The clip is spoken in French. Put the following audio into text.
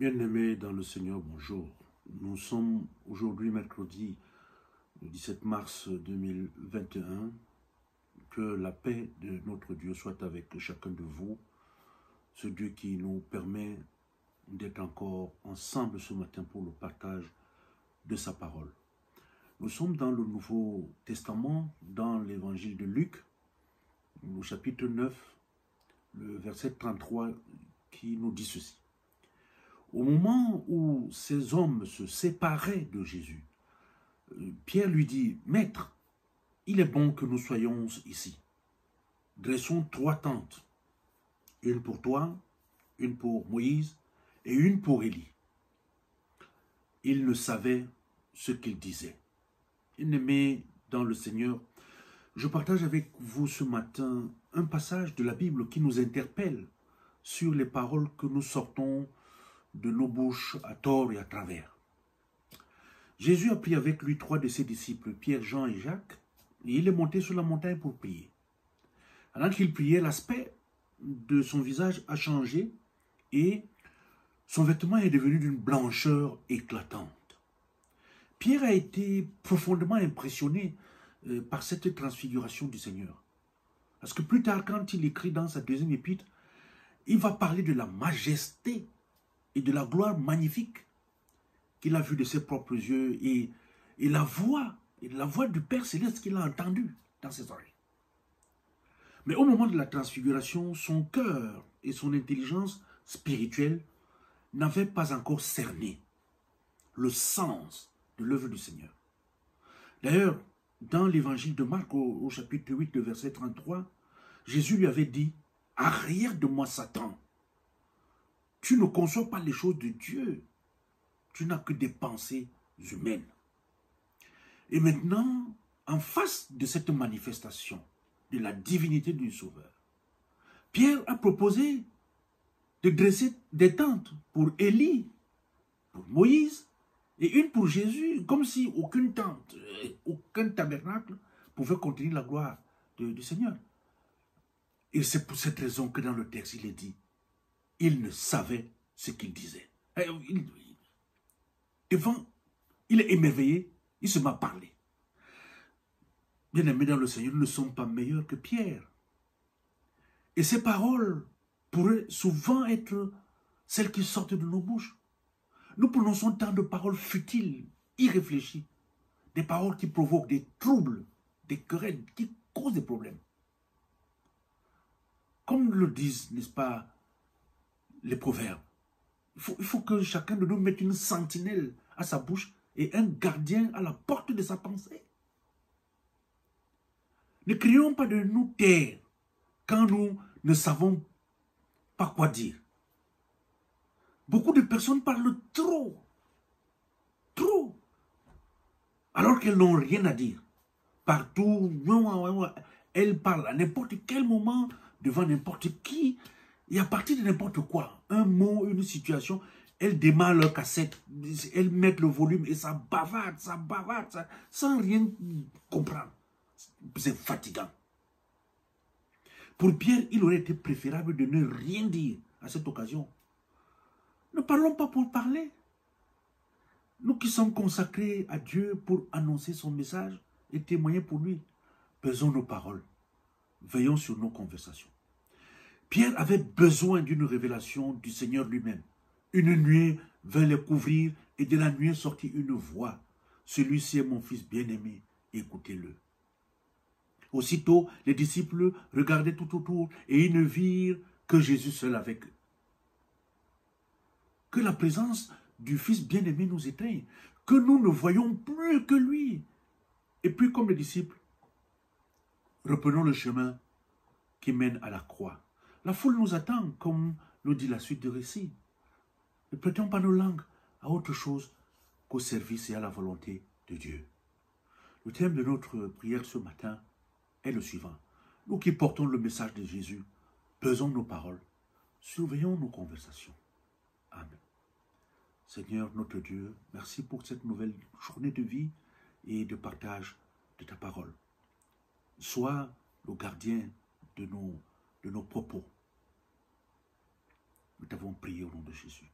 Bien-aimés dans le Seigneur, bonjour. Nous sommes aujourd'hui mercredi 17 mars 2021. Que la paix de notre Dieu soit avec chacun de vous. Ce Dieu qui nous permet d'être encore ensemble ce matin pour le partage de sa parole. Nous sommes dans le Nouveau Testament, dans l'évangile de Luc, au chapitre 9, le verset 33 qui nous dit ceci. Au moment où ces hommes se séparaient de Jésus, Pierre lui dit, « Maître, il est bon que nous soyons ici. Dressons 3 tentes, une pour toi, une pour Moïse et une pour Élie. » Il ne savait ce qu'il disait. Bien-aimés dans le Seigneur, je partage avec vous ce matin un passage de la Bible qui nous interpelle sur les paroles que nous sortons de nos bouches à tort et à travers. Jésus a pris avec lui 3 de ses disciples, Pierre, Jean et Jacques, et il est monté sur la montagne pour prier. Alors qu'il priait, l'aspect de son visage a changé et son vêtement est devenu d'une blancheur éclatante. Pierre a été profondément impressionné par cette transfiguration du Seigneur. Parce que plus tard, quand il écrit dans sa 2e épître, il va parler de la majesté et de la gloire magnifique qu'il a vue de ses propres yeux et la voix du Père Céleste qu'il a entendue dans ses oreilles. Mais au moment de la transfiguration, son cœur et son intelligence spirituelle n'avaient pas encore cerné le sens de l'œuvre du Seigneur. D'ailleurs, dans l'évangile de Marc, au chapitre 8, le verset 33, Jésus lui avait dit, « Arrière de moi, Satan, tu ne conçois pas les choses de Dieu, tu n'as que des pensées humaines. » Et maintenant, en face de cette manifestation de la divinité du Sauveur, Pierre a proposé de dresser des tentes pour Élie, pour Moïse, et une pour Jésus, comme si aucune tente, aucun tabernacle pouvait contenir la gloire du Seigneur. Et c'est pour cette raison que dans le texte, il est dit, il ne savait ce qu'il disait. Devant, il est émerveillé, il se met à parler. Bien-aimés dans le Seigneur, nous ne sommes pas meilleurs que Pierre. Et ces paroles pourraient souvent être celles qui sortent de nos bouches. Nous prononçons tant de paroles futiles, irréfléchies, des paroles qui provoquent des troubles, des querelles, qui causent des problèmes. Comme le disent, n'est-ce pas, les proverbes, il faut que chacun de nous mette une sentinelle à sa bouche et un gardien à la porte de sa pensée. Ne crions pas de nous taire quand nous ne savons pas quoi dire. Beaucoup de personnes parlent trop, alors qu'elles n'ont rien à dire. Partout, elles parlent à n'importe quel moment, devant n'importe qui, et à partir de n'importe quoi, un mot, une situation, elles démarrent leur cassette, elles mettent le volume et ça bavarde, sans rien comprendre. C'est fatigant. Pour Pierre, il aurait été préférable de ne rien dire à cette occasion. Ne parlons pas pour parler. Nous qui sommes consacrés à Dieu pour annoncer son message et témoigner pour lui, pesons nos paroles, veillons sur nos conversations. Pierre avait besoin d'une révélation du Seigneur lui-même. Une nuée vint les couvrir et de la nuée sortit une voix. Celui-ci est mon fils bien-aimé, écoutez-le. Aussitôt, les disciples regardaient tout autour et ils ne virent que Jésus seul avec eux. Que la présence du Fils bien-aimé nous éteigne, que nous ne voyons plus que lui. Et puis, comme les disciples, reprenons le chemin qui mène à la croix. La foule nous attend, comme nous dit la suite du récit. Ne prêtons pas nos langues à autre chose qu'au service et à la volonté de Dieu. Le thème de notre prière ce matin est le suivant. Nous qui portons le message de Jésus, pesons nos paroles, surveillons nos conversations. Amen. Seigneur notre Dieu, merci pour cette nouvelle journée de vie et de partage de ta parole. Sois le gardien de nos propos. Nous t'avons prié au nom de Jésus.